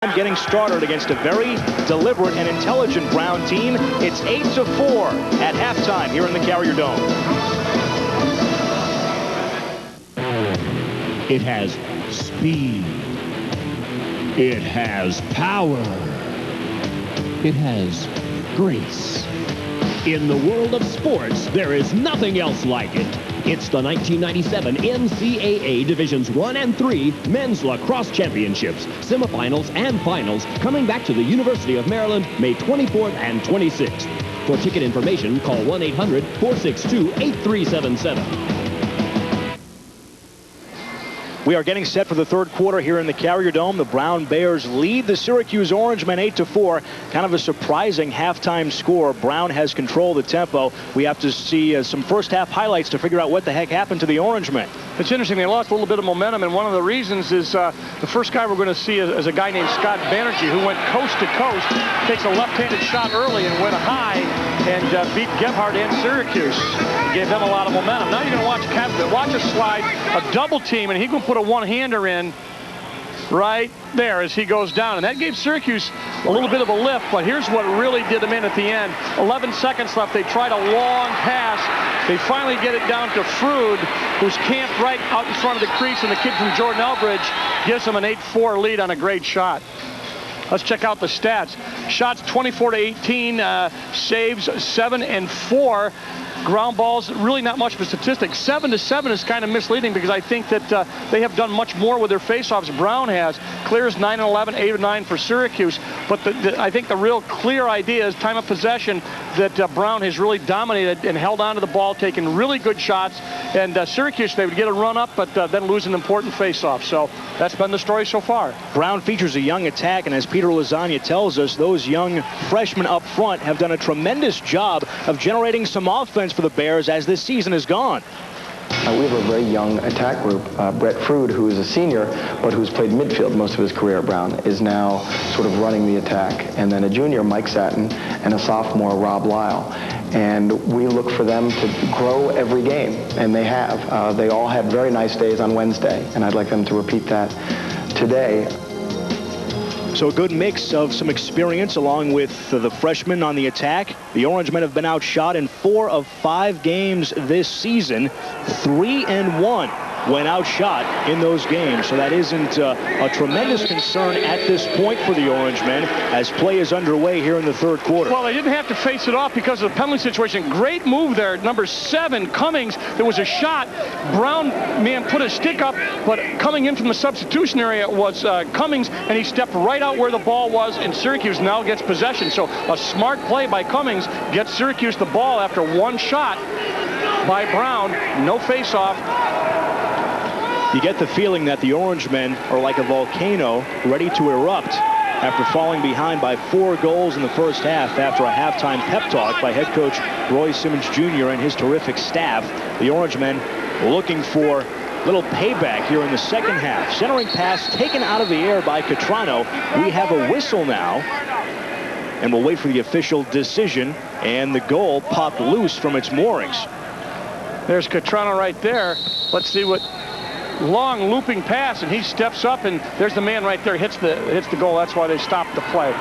Getting started against a very deliberate and intelligent Brown team. It's 8-4 at halftime here in the Carrier Dome. It has speed. It has power. It has grace. In the world of sports, there is nothing else like it. It's the 1997 NCAA Divisions 1 and 3 Men's Lacrosse Championships, semifinals and finals, coming back to the University of Maryland May 24th and 26th. For ticket information, call 1-800-462-8377. We are getting set for the third quarter here in the Carrier Dome. The Brown Bears lead the Syracuse Orangemen 8-4. Kind of a surprising halftime score. Brown has control of the tempo. We have to see some first half highlights to figure out what the heck happened to the Orangemen. It's interesting. They lost a little bit of momentum, and one of the reasons is the first guy we're going to see is a guy named Scott Banerjee, who went coast to coast, takes a left-handed shot early and went high and beat Gebhardt and Syracuse. Gave them a lot of momentum. Now you're going to watch a slide, a double team, and he's going to put a one-hander in right there as he goes down. And that gave Syracuse a little bit of a lift, but here's what really did them in at the end. 11 seconds left. They tried a long pass. They finally get it down to Frood, who's camped right out in front of the crease, and the kid from Jordan Elbridge gives them an 8-4 lead on a great shot. Let's check out the stats. Shots 24-18, saves 7 and 4. Ground balls, really not much of a statistic. 7-7 is kind of misleading because I think that they have done much more with their faceoffs. Brown has. Clears 9-11, 8-9 for Syracuse. But I think the real clear idea is time of possession that Brown has really dominated and held on to the ball, taken really good shots. And Syracuse, they would get a run up, but then lose an important faceoff. So that's been the story so far. Brown features a young attack, and as Peter Lasagna tells us, those young freshmen up front have done a tremendous job of generating some offense for the Bears as this season has gone. We have a very young attack group. Brett Frood, who is a senior, but who's played midfield most of his career at Brown, is now sort of running the attack. And then a junior, Mike Satin, and a sophomore, Rob Lyle. And we look for them to grow every game, and they have. They all had very nice days on Wednesday, and I'd like them to repeat that today. So a good mix of some experience along with the freshmen on the attack. The Orangemen have been outshot in 4 of 5 games this season. 3-1 when outshot in those games. So that isn't a tremendous concern at this point for the Orangemen as play is underway here in the third quarter. Well, they didn't have to face it off because of the penalty situation. Great move there. Number 7, Cummings. There was a shot. Brown, man, put a stick up, but coming in from the substitution area was Cummings, and he stepped right out where the ball was, and Syracuse now gets possession. So a smart play by Cummings gets Syracuse the ball after one shot by Brown. No face-off. You get the feeling that the Orangemen are like a volcano ready to erupt after falling behind by 4 goals in the first half after a halftime pep talk by head coach Roy Simmons Jr. and his terrific staff. The Orangemen looking for a little payback here in the second half. Centering pass taken out of the air by Catrano. We have a whistle now, and we'll wait for the official decision, and the goal popped loose from its moorings. There's Catrano right there. Let's see what... long looping pass, and he steps up, and there's the man right there, hits the goal. That's why they stopped the play.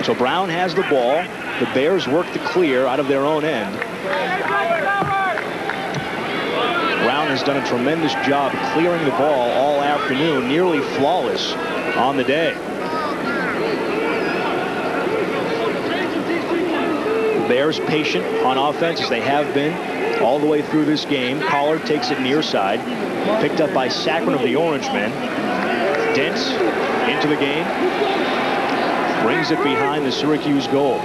So Brown has the ball. The Bears work the clear out of their own end. Brown has done a tremendous job clearing the ball all afternoon, nearly flawless on the day. The Bears patient on offense as they have been all the way through this game. Pollard takes it near side. Picked up by Saccharin of the Orangemen. Dent into the game. Brings it behind the Syracuse goal.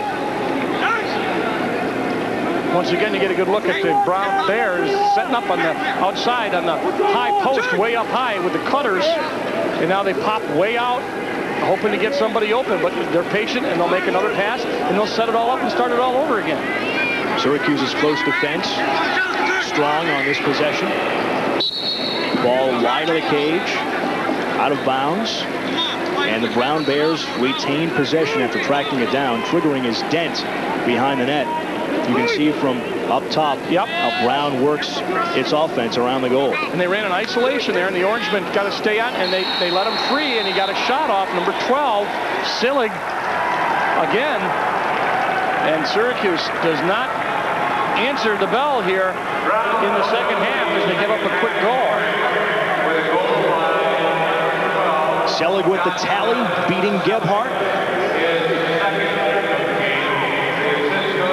Once again, you get a good look at the Brown Bears setting up on the outside on the high post, way up high with the cutters. And now they pop way out, hoping to get somebody open. But they're patient, and they'll make another pass, and they'll set it all up and start it all over again. Syracuse's close defense, strong on this possession. Ball wide of the cage, out of bounds. And the Brown Bears retain possession after tracking it down, triggering his dent behind the net. You can see from Up top, Yep. how Brown works its offense around the goal. And they ran an isolation there, and the Orangemen got to stay on, and they let him free, and he got a shot off number 12, Sillig, again. And Syracuse does not answer the bell here in the second half as they give up a quick goal. Selig with the tally, beating Gebhardt.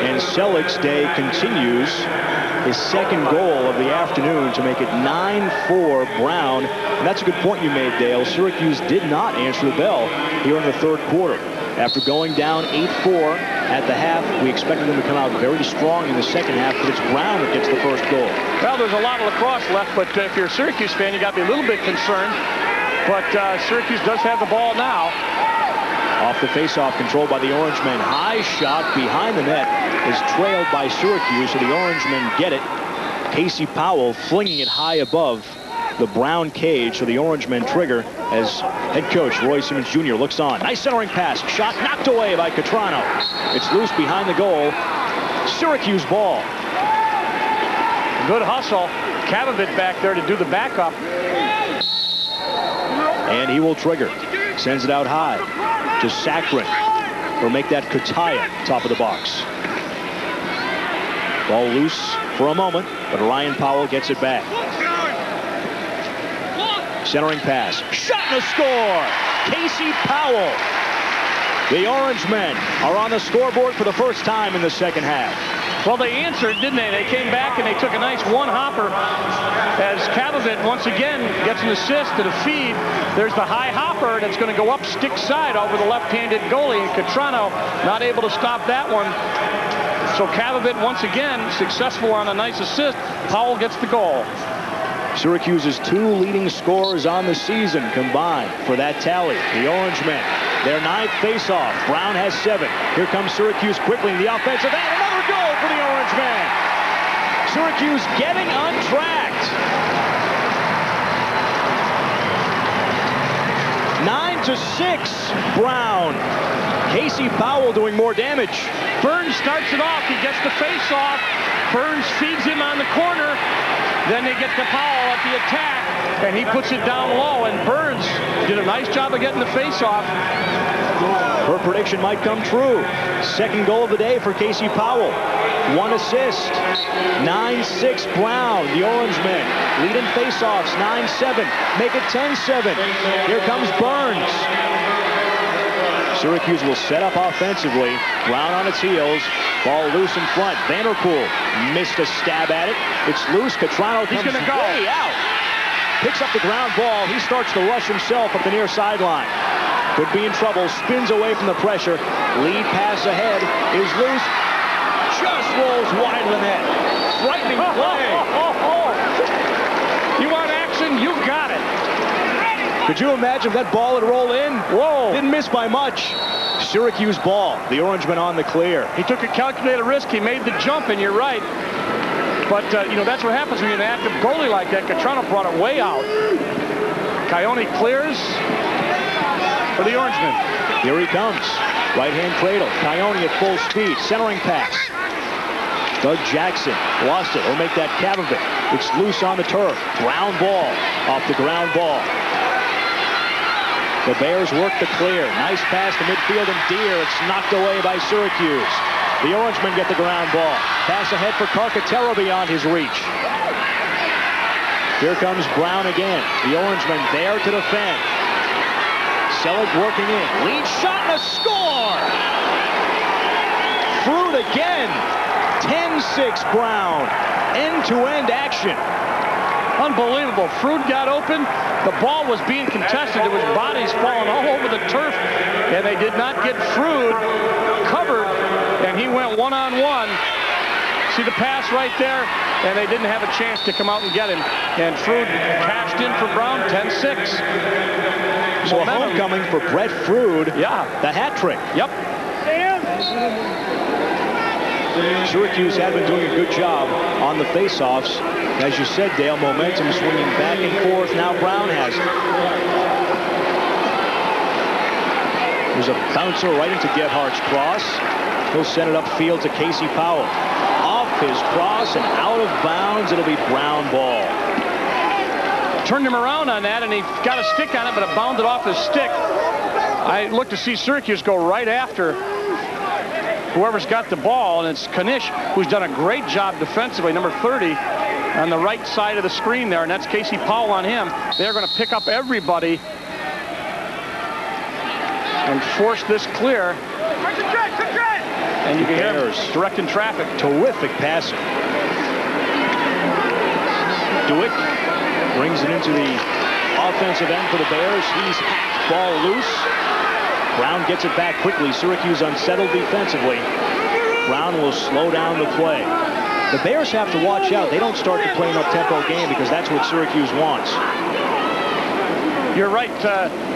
And Selig's day continues, his second goal of the afternoon to make it 9-4 Brown. And that's a good point you made, Dale. Syracuse did not answer the bell here in the third quarter. After going down 8-4 at the half, we expected them to come out very strong in the second half, but it's Brown that gets the first goal. Well, there's a lot of lacrosse left, but if you're a Syracuse fan, you got to be a little bit concerned. But Syracuse does have the ball now. Off the faceoff, controlled by the Orangemen. High shot behind the net is trailed by Syracuse, so the Orangemen get it. Casey Powell flinging it high above the Brown cage, so the Orangemen trigger as head coach Roy Simmons Jr. looks on. Nice centering pass. Shot knocked away by Catrano. It's loose behind the goal. Syracuse ball. Good hustle. Cavavit back there to do the backup. And he will trigger. Sends it out high to Sakrin. Or make that Kutaya top of the box. Ball loose for a moment, but Ryan Powell gets it back. Centering pass. Shot and a score! Casey Powell. The Orangemen are on the scoreboard for the first time in the second half. Well, they answered, didn't they? They came back and they took a nice one-hopper as Cavavit once again gets an assist to the feed. There's the high hopper, and it's going to go up stick side over the left-handed goalie, and Catrano not able to stop that one. So Cavavit once again successful on a nice assist. Powell gets the goal. Syracuse's 2 leading scorers on the season combined for that tally. The Orangemen, their 9th faceoff. Brown has 7. Here comes Syracuse quickly in the offensive end. Another goal for the Orangemen. Syracuse getting untracked. 9-6 Brown. Casey Powell doing more damage. Burns starts it off. He gets the face-off. Burns feeds him on the corner. Then they get to Powell at the attack, and he puts it down low, and Burns did a nice job of getting the face-off. Her prediction might come true. Second goal of the day for Casey Powell. 1 assist. 9-6 Brown. The Orangemen lead in face-offs. 9-7. Make it 10-7. Here comes Burns. Syracuse will set up offensively. Brown on its heels. Ball loose in front. Vanderpool missed a stab at it. It's loose. Catrano comes way out. Picks up the ground ball. He starts to rush himself up the near sideline. Could be in trouble. Spins away from the pressure. Lead pass ahead is loose. Just rolls wide of the net. Frightening play. You want action? You got it. Could you imagine if that ball would roll in? Whoa. Didn't miss by much. Syracuse ball. The Orangemen on the clear. He took a calculated risk. He made the jump, and you're right. But, you know, that's what happens when you're an active goalie like that. Catrano brought it way out. Coyote clears for the Orangemen. Here he comes. Right-hand cradle. Coyote at full speed. Centering pass. Doug Jackson lost it. He'll make that Cavavit. It's loose on the turf. Ground ball off the ground ball. The Bears work the clear. Nice pass to midfield and Deere. It's knocked away by Syracuse. The Orangemen get the ground ball. Pass ahead for Carcaterra beyond his reach. Here comes Brown again. The Orangemen there to defend. Selig working in. Lead shot and a score! Fruit again. 10-6 Brown. End-to-end action. Unbelievable. Fruit got open. The ball was being contested. There was bodies falling all over the turf, and they did not get Fruit covered, and he went one-on-one. See the pass right there, and they didn't have a chance to come out and get him. And Fruit cashed in for Brown, 10-6. So a homecoming for Brett Fruit. Yeah. The hat trick. Yep. Syracuse had been doing a good job on the faceoffs. As you said, Dale, momentum swinging back and forth. Now Brown has it. There's a bouncer right into Gebhardt's cross. He'll send it upfield to Casey Powell. Off his cross and out of bounds. It'll be Brown ball. Turned him around on that, and he got a stick on it, but it bounded off his stick. I looked to see Syracuse go right after whoever's got the ball, and it's Knish, who's done a great job defensively, number 30, on the right side of the screen there, and that's Casey Powell on him. They're going to pick up everybody and force this clear. And you can hear him directing traffic. Terrific passing. Dewitt brings it into the offensive end for the Bears. He's hacked, ball loose. Brown gets it back quickly. Syracuse unsettled defensively. Brown will slow down the play. The Bears have to watch out. They don't start to play an up-tempo game because that's what Syracuse wants. You're right.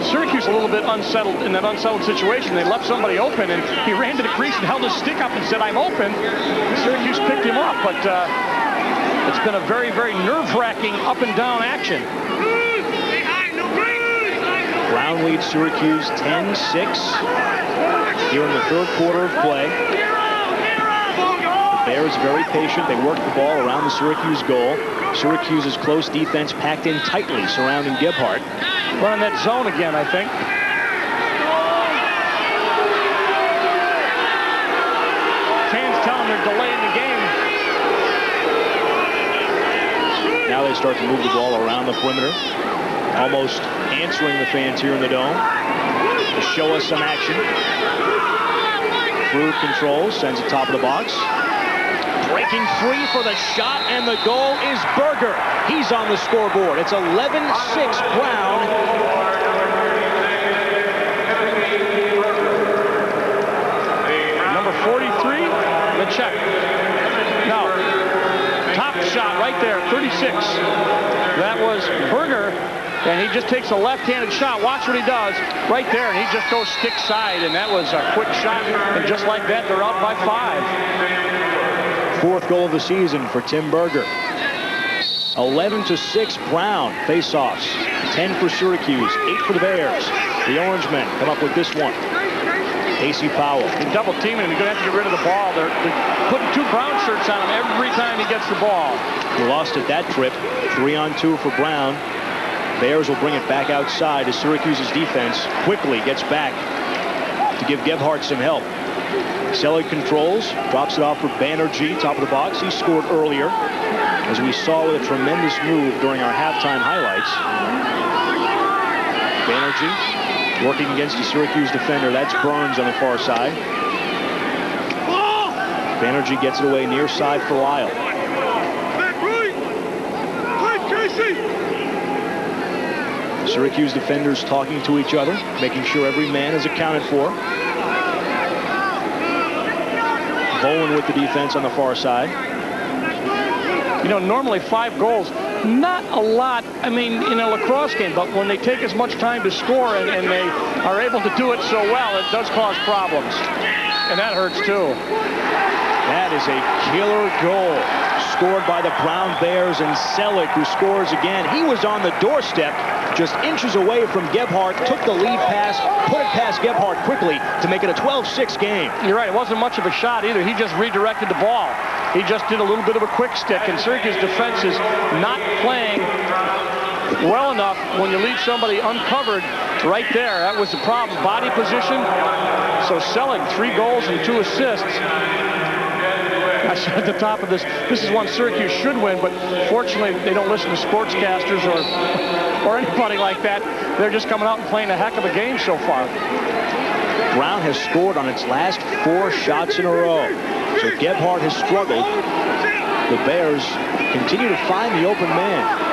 Syracuse a little bit unsettled in that unsettled situation. They left somebody open, and he ran to the crease and held his stick up and said, "I'm open." Syracuse picked him up, but it's been a very, very nerve-wracking up-and-down action. Brown leads Syracuse 10-6 here in the third quarter of play. The Bears very patient. They work the ball around the Syracuse goal. Syracuse's close defense packed in tightly surrounding Gebhardt. Running that zone again, I think. Fans tell them they're delaying the game. Now they start to move the ball around the perimeter, almost answering the fans here in the Dome to show us some action. Through control, sends it top of the box. Breaking free for the shot, and the goal is Berger. He's on the scoreboard. It's 11-6 Brown. Number 43, let's check. No, top shot right there, 36. That was Berger, and he just takes a left-handed shot. Watch what he does right there, and he just goes stick side, and that was a quick shot, and just like that, they're out by 5. Fourth goal of the season for Tim Berger. 11-6 Brown. Face-offs. 10 for Syracuse. 8 for the Bears. The Orangemen come up with this one. Casey Powell. They're double teaming him. You're going to have to get rid of the ball. They're putting 2 Brown shirts on him every time he gets the ball. He lost at that trip. 3-on-2 for Brown. Bears will bring it back outside as Syracuse's defense quickly gets back to give Gebhardt some help. Selig controls, drops it off for Banerjee, top of the box. He scored earlier, as we saw with a tremendous move during our halftime highlights. Banerjee working against the Syracuse defender. That's Burns on the far side. Banerjee gets it away near side for Lyle. Syracuse defenders talking to each other, making sure every man is accounted for. Bowen with the defense on the far side. You know, normally 5 goals, not a lot, I mean, in a lacrosse game, but when they take as much time to score and they are able to do it so well, it does cause problems. And that hurts too. That is a killer goal scored by the Brown Bears, and Selig, who scores again. He was on the doorstep, just inches away from Gebhardt, took the lead pass, put it past Gebhardt quickly to make it a 12-6 game. You're right, it wasn't much of a shot either. He just redirected the ball. He just did a little bit of a quick stick, and Syracuse defense is not playing well enough when you leave somebody uncovered right there. That was the problem. Body position. So Selig, 3 goals and 2 assists. I said at the top of this is one Syracuse should win, but fortunately they don't listen to sportscasters or anybody like that. They're just coming out and playing a heck of a game so far. Brown has scored on its last 4 shots in a row. So Gebhardt has struggled. The Bears continue to find the open man.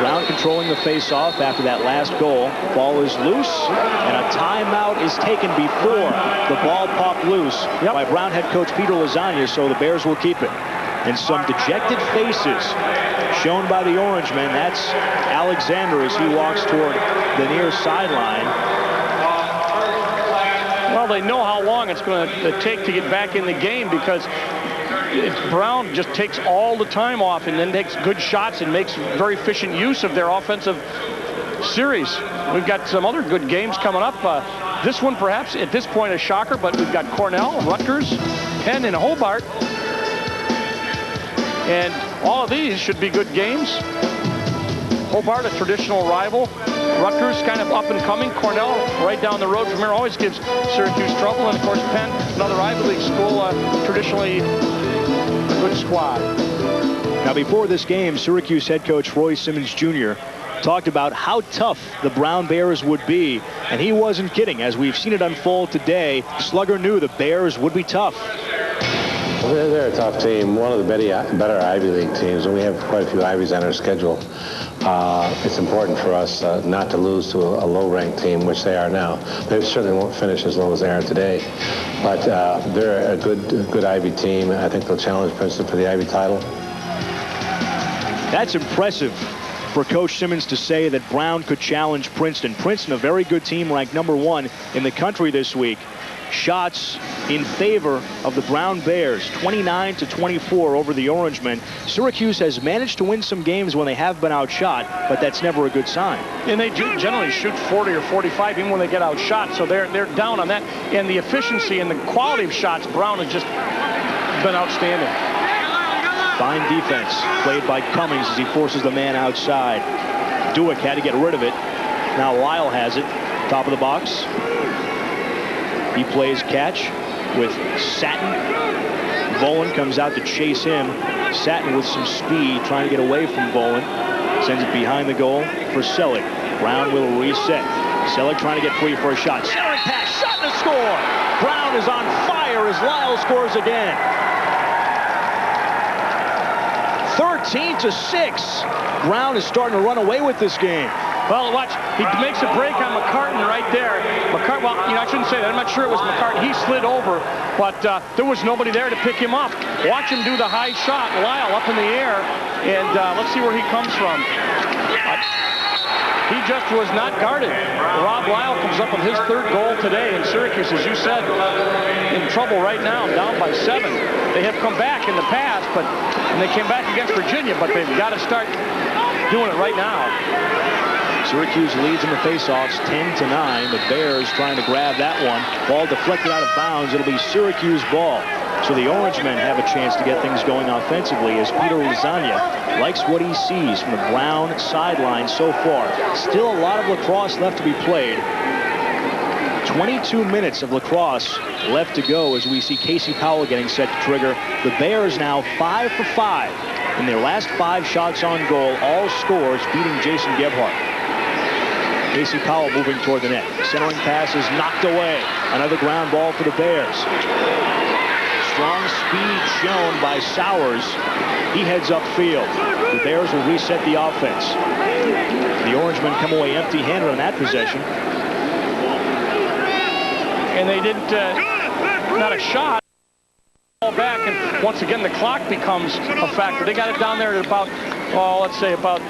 Brown controlling the face-off after that last goal. Ball is loose, and a timeout is taken before the ball popped loose by Brown head coach Peter Lasagna, so the Bears will keep it. And some dejected faces shown by the Orangemen. That's Alexander as he walks toward the near sideline. Well, they know how long it's going to take to get back in the game because Brown just takes all the time off and then takes good shots and makes very efficient use of their offensive series. We've got some other good games coming up. This one perhaps at this point a shocker, but we've got Cornell, Rutgers, Penn, and Hobart. And all of these should be good games. Hobart, a traditional rival. Rutgers, kind of up and coming. Cornell, right down the road from here, always gives Syracuse trouble. And of course, Penn, another Ivy League school, traditionally a good squad. Now, before this game, Syracuse head coach Roy Simmons Jr. talked about how tough the Brown Bears would be, and he wasn't kidding. As we've seen it unfold today, Slugger knew the Bears would be tough. They're a tough team, one of the better Ivy League teams, and we have quite a few Ivies on our schedule. It's important for us not to lose to a low-ranked team, which they are now. They certainly won't finish as low as they are today, but they're a good Ivy team. I think they'll challenge Princeton for the Ivy title. That's impressive for Coach Simmons to say that Brown could challenge Princeton. Princeton, a very good team, ranked #1 in the country this week. Shots in favor of the Brown Bears, 29-24 over the Orangemen. Syracuse has managed to win some games when they have been outshot, but that's never a good sign. And they do generally shoot 40 or 45 even when they get outshot, so they're down on that. And the efficiency and the quality of shots, Brown has just been outstanding. Fine defense played by Cummings as he forces the man outside. Dueck had to get rid of it. Now Lyle has it. Top of the box. He plays catch with Satin. Volan comes out to chase him. Satin with some speed trying to get away from Volan. Sends it behind the goal for Selig. Brown will reset. Selig trying to get free for a shot. Centering pass, shot and a score. Brown is on fire as Lyle scores again. 13-6. Brown is starting to run away with this game. Well, watch, he makes a break on McCartan right there. Well, I shouldn't say that. I'm not sure it was McCartan. He slid over, but there was nobody there to pick him up. Watch him do the high shot. Lyle up in the air, and let's see where he comes from. He just was not guarded. Rob Lyle comes up with his 3rd goal today, and Syracuse, as you said, in trouble right now, down by 7. They have come back in the past, and they came back against Virginia, but they've got to start doing it right now. Syracuse leads in the faceoffs 10-9. The Bears trying to grab that one. Ball deflected out of bounds. It'll be Syracuse ball. So the Orangemen have a chance to get things going offensively as Peter Lasagna likes what he sees from the Brown sideline so far. Still a lot of lacrosse left to be played. 22 minutes of lacrosse left to go as we see Casey Powell getting set to trigger. The Bears now 5 for 5 in their last 5 shots on goal. All scores beating Jason Gebhardt. Casey Powell moving toward the net. Centering pass is knocked away. Another ground ball for the Bears. Strong speed shown by Sowers. He heads upfield. The Bears will reset the offense. The Orangemen come away empty-handed on that possession. And they didn't, not a shot. Ball back, and once again the clock becomes a factor. They got it down there at about, let's say about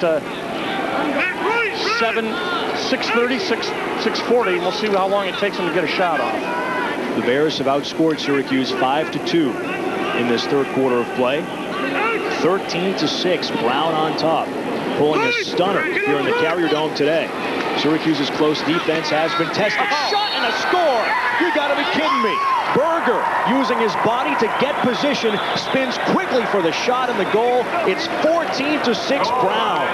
6:30, 6:40. We'll see how long it takes them to get a shot off. The Bears have outscored Syracuse 5-2 in this 3rd quarter of play. 13-6, Brown on top, pulling a stunner here in the Carrier Dome today. Syracuse's close defense has been tested. Shot and a score! You gotta be kidding me. Berger using his body to get position, spins quickly for the shot and the goal. It's 14-6 Brown.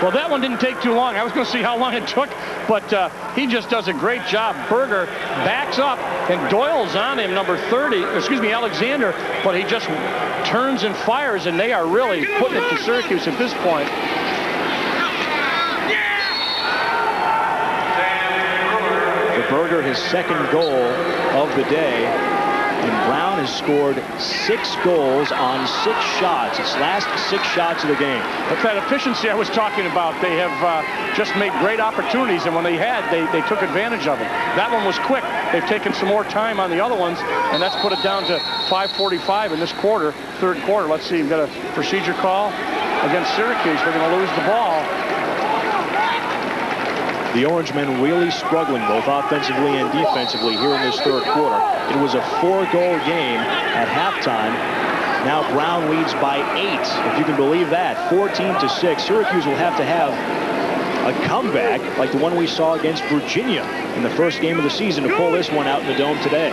Well, that one didn't take too long. I was going to see how long it took, but he just does a great job. Berger backs up, and Doyle's on him, number 30, Alexander, but he just turns and fires, and they are really putting it to Syracuse at this point. For Berger, his 2nd goal of the day. And Brown has scored 6 goals on 6 shots. Its last 6 shots of the game. That's that efficiency I was talking about. They have just made great opportunities, and when they had, they took advantage of it. That one was quick. They've taken some more time on the other ones, and that's put it down to 5:45 in this quarter, 3rd quarter. Let's see, we've got a procedure call against Syracuse. They're going to lose the ball. The Orangemen really struggling both offensively and defensively here in this 3rd quarter. It was a 4-goal game at halftime. Now Brown leads by 8, if you can believe that, 14-6. Syracuse will have to have a comeback like the one we saw against Virginia in the first game of the season to pull this one out in the Dome today.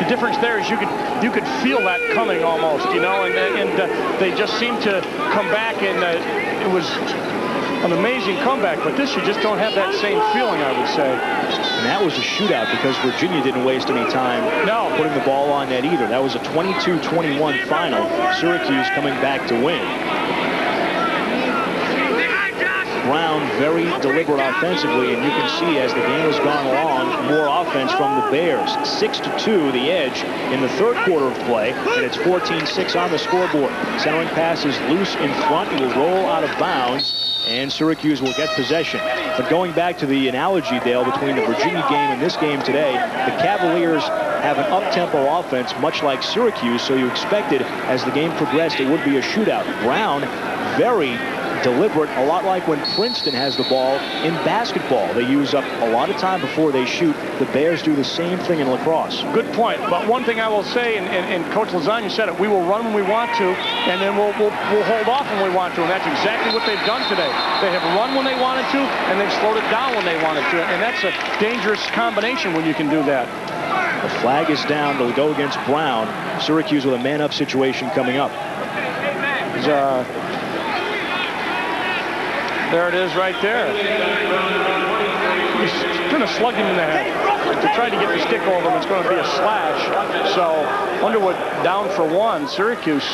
difference there is you could feel that coming almost, you know, and they just seemed to come back, and it was an amazing comeback. But this, you just don't have that same feeling, I would say. And that was a shootout because Virginia didn't waste any time putting the ball on net either. That was a 22-21 final. Syracuse coming back to win. Brown very deliberate offensively, and you can see as the game has gone along, more offense from the Bears. 6-2 the edge in the third quarter of play, and it's 14-6 on the scoreboard. Centering pass is loose in front. It will roll out of bounds, and Syracuse will get possession. But going back to the analogy, Dale, between the Virginia game and this game today, the Cavaliers have an up-tempo offense, much like Syracuse, so you expected as the game progressed it would be a shootout. Brown, very deliberate, a lot like when Princeton has the ball in basketball. They use up a lot of time before they shoot. The Bears do the same thing in lacrosse. Good point. But one thing I will say, and Coach Lasagna said it, we will run when we want to, and then we'll hold off when we want to, and that's exactly what they've done today. They have run when they wanted to, and they've slowed it down when they wanted to, and that's a dangerous combination when you can do that. The flag is down to go against Brown. Syracuse with a man-up situation coming up. There it is right there. He's going to slug him in the head. If they try to get the stick over him, it's going to be a slash. So Underwood down for one. Syracuse.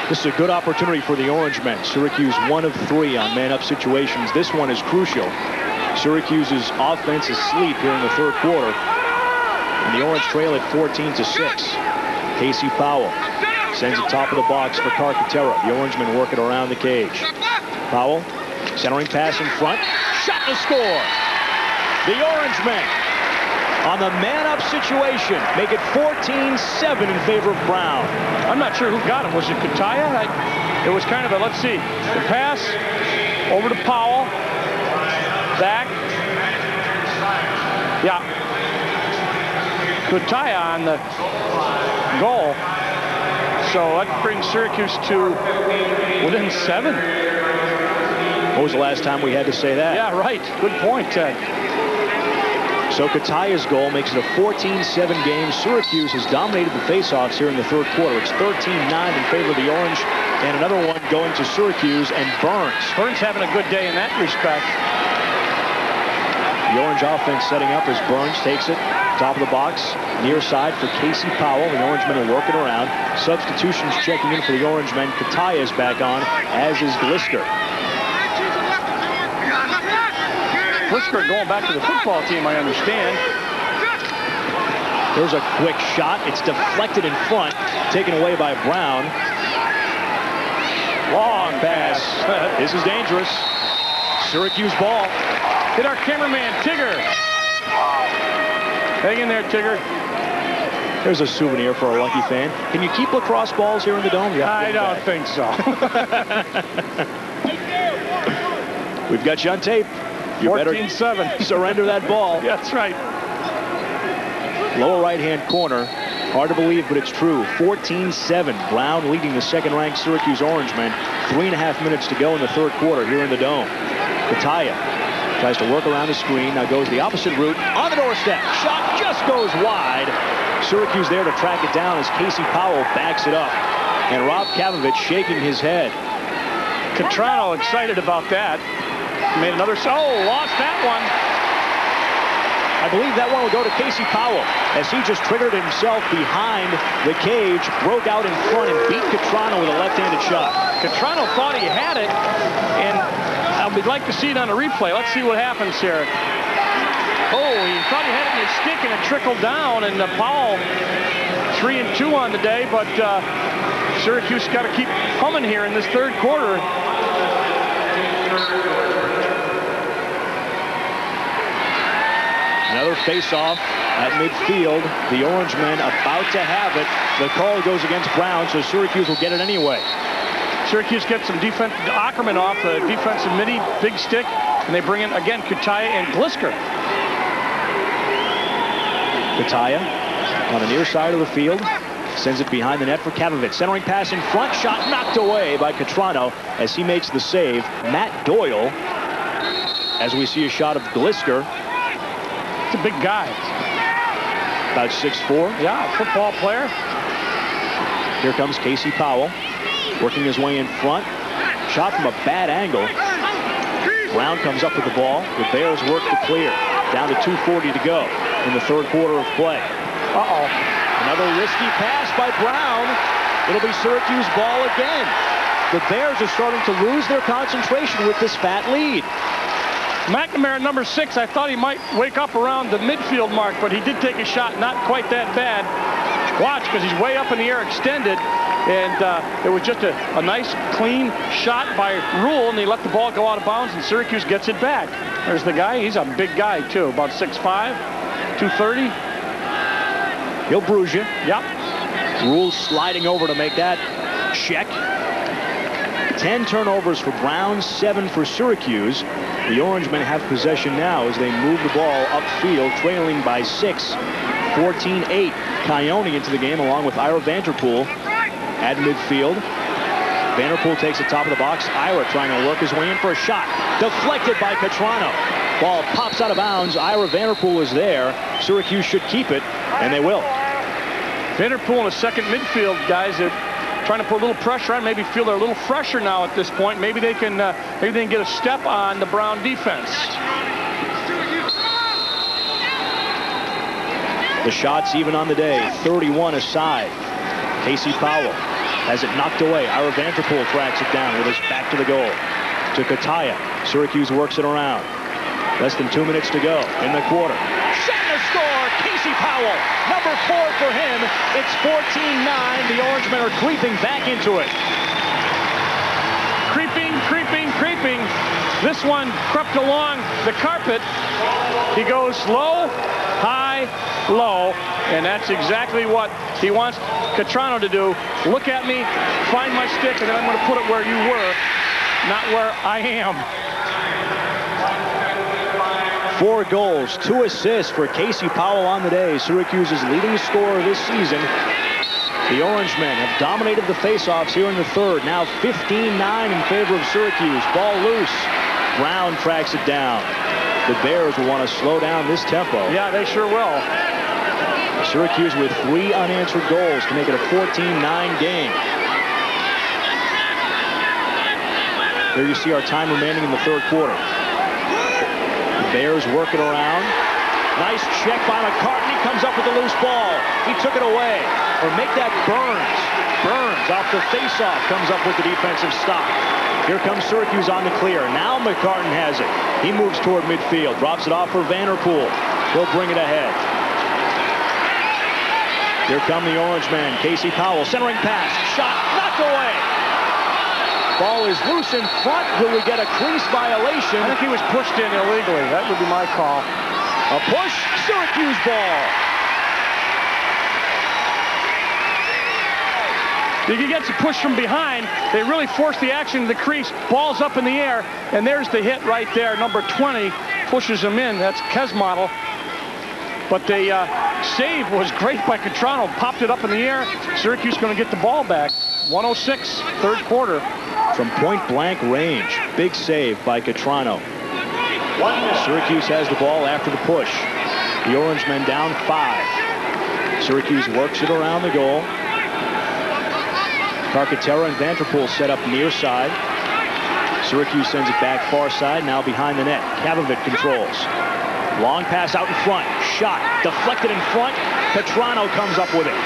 This is a good opportunity for the Orange men. Syracuse 1 of 3 on man-up situations. This one is crucial. Syracuse's offense is asleep here in the third quarter. And the Orange trail at 14-6. Casey Powell sends it top of the box for Carcaterra. The Orangemen work it around the cage. Powell, centering pass in front. Shot to score. The Orangemen on the man-up situation make it 14-7 in favor of Brown. I'm not sure who got it. Was it Kataya? It was kind of a, let's see, the pass over to Powell. Back. Yeah. Kataya on the goal. So that brings Syracuse to within 7. When was the last time we had to say that? Yeah, right. Good point, Ted. So Kataya's goal makes it a 14-7 game. Syracuse has dominated the faceoffs here in the third quarter. It's 13-9 in favor of the Orange. And another one going to Syracuse and Burns. Burns having a good day in that respect. The Orange offense setting up as Burns takes it. Top of the box, near side for Casey Powell. The Orangemen are working around. Substitutions checking in for the Orangemen. Kataya is back on, as is Glisker. Glisker going back to the football team, I understand. There's a quick shot. It's deflected in front, taken away by Brown. Long pass. This is dangerous. Syracuse ball. Hit our cameraman, Tigger. Hang in there, Tigger. There's a souvenir for a lucky fan. Can you keep lacrosse balls here in the Dome? I don't think so. We've got you on tape. You better 14-7. Surrender that ball. Yeah, that's right. Lower right-hand corner. Hard to believe, but it's true. 14-7. Brown leading the second-ranked Syracuse Orangemen. 3.5 minutes to go in the third quarter here in the Dome. Kataya tries to work around the screen. Now goes the opposite route on the doorstep. Shot just goes wide. Syracuse there to track it down as Casey Powell backs it up. And Rob Kavovich shaking his head. Catrano excited about that. Made another, lost that one. I believe that one will go to Casey Powell as he just triggered himself behind the cage, broke out in front and beat Catrano with a left-handed shot. Catrano thought he had it, and we'd like to see it on a replay. Let's see what happens here. Oh, he thought he had it in his stick and it trickled down, and Powell 3-2 on the day, but Syracuse got to keep humming here in this third quarter. Another face-off at midfield. The Orangemen about to have it. The call goes against Brown, so Syracuse will get it anyway. Syracuse gets some defense, Ackerman off the defensive midi, big stick, and they bring in, again, Kataya and Glisker. Kataya on the near side of the field. Sends it behind the net for Kavovich. Centering pass in front. Shot knocked away by Catrano as he makes the save. Matt Doyle, as we see a shot of Glisker. It's a big guy. About 6'4". Yeah, football player. Here comes Casey Powell, working his way in front. Shot from a bad angle. Brown comes up with the ball. The Bears work the clear. Down to 2:40 to go in the third quarter of play. Another risky pass by Brown. It'll be Syracuse ball again. The Bears are starting to lose their concentration with this fat lead. McNamara, number 6, I thought he might wake up around the midfield mark, but he did take a shot, not quite that bad. Watch, because he's way up in the air, extended, and it was just a nice, clean shot by Rule, and they let the ball go out of bounds, and Syracuse gets it back. There's the guy. He's a big guy, too, about 6'5", 230. He'll bruise you. Yep. Rule sliding over to make that check. 10 turnovers for Brown, 7 for Syracuse. The Orangemen have possession now as they move the ball upfield, trailing by 6. 14-8. Coyote into the game along with Ira Vanderpool at midfield. Vanderpool takes the top of the box. Ira trying to work his way in for a shot. Deflected by Catrano. Ball pops out of bounds. Ira Vanderpool is there. Syracuse should keep it, and they will. Vanderpool in the second midfield, guys, that trying to put a little pressure on, maybe feel they're a little fresher now at this point. Maybe they can get a step on the Brown defense. The shots even on the day, 31 aside. Casey Powell has it knocked away. Ira Vanderpool tracks it down with his back to the goal. To Kataya. Syracuse works it around. Less than 2 minutes to go in the quarter. Shot and a score! Casey Powell, number 4 for him. It's 14-9. The Orangemen are creeping back into it. Creeping, creeping, creeping. This one crept along the carpet. He goes low, high, low, and that's exactly what he wants Catrano to do. Look at me, find my stick, and then I'm going to put it where you were, not where I am. 4 goals, 2 assists for Casey Powell on the day. Syracuse's leading scorer this season. The Orangemen have dominated the faceoffs here in the third. Now 15-9 in favor of Syracuse. Ball loose. Brown tracks it down. The Bears will want to slow down this tempo. Yeah, they sure will. Syracuse with 3 unanswered goals to make it a 14-9 game. There you see our time remaining in the third quarter. The Bears work it around. Nice check by McCartney. Comes up with a loose ball. He took it away. Or make that Burns. Burns off the faceoff comes up with the defensive stop. Here comes Syracuse on the clear. Now McCartan has it. He moves toward midfield. Drops it off for Vanderpool. He'll bring it ahead. Here come the Orangemen. Casey Powell centering pass. Shot knocked away. Ball is loose in front. Will we get a crease violation? I think he was pushed in illegally. That would be my call. A push. Syracuse ball. If he gets a push from behind, they really force the action to the crease. Ball's up in the air, and there's the hit right there. Number 20 pushes him in. That's Kesmodel. But the save was great by Catrano. Popped it up in the air. Syracuse going to get the ball back. 1:06, third quarter. From point blank range. Big save by Catrano. Syracuse has the ball after the push. The Orangemen down 5. Syracuse works it around the goal. Carcaterra and Vanderpool set up near side. Syracuse sends it back far side, now behind the net. Kavovit controls. Long pass out in front. Shot. Deflected in front. Catrano comes up with it.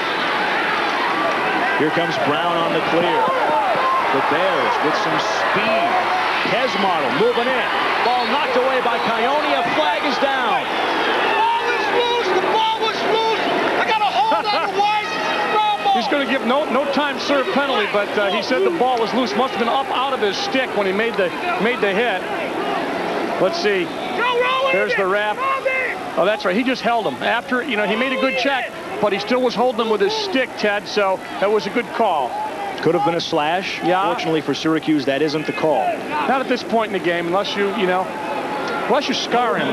Here comes Brown on the clear. The Bears with some speed. Kesmodel moving in. Ball knocked away by Coyote. A flag is down. The ball was loose. The ball was loose. I got a hold on the white. He's going to give no time served penalty, but he said the ball was loose. Must have been up out of his stick when he made the hit. Let's see. There's the ref. Oh, that's right. He just held him. After, he made a good check, but he still was holding him with his stick, Ted, so that was a good call. Could have been a slash. Yeah. Fortunately for Syracuse, that isn't the call. Not at this point in the game, unless you scar him.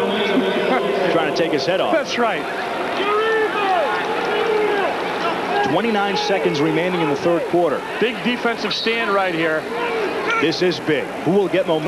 Trying to take his head off. That's right. 29 seconds remaining in the third quarter. Big defensive stand right here. This is big. Who will get momentum?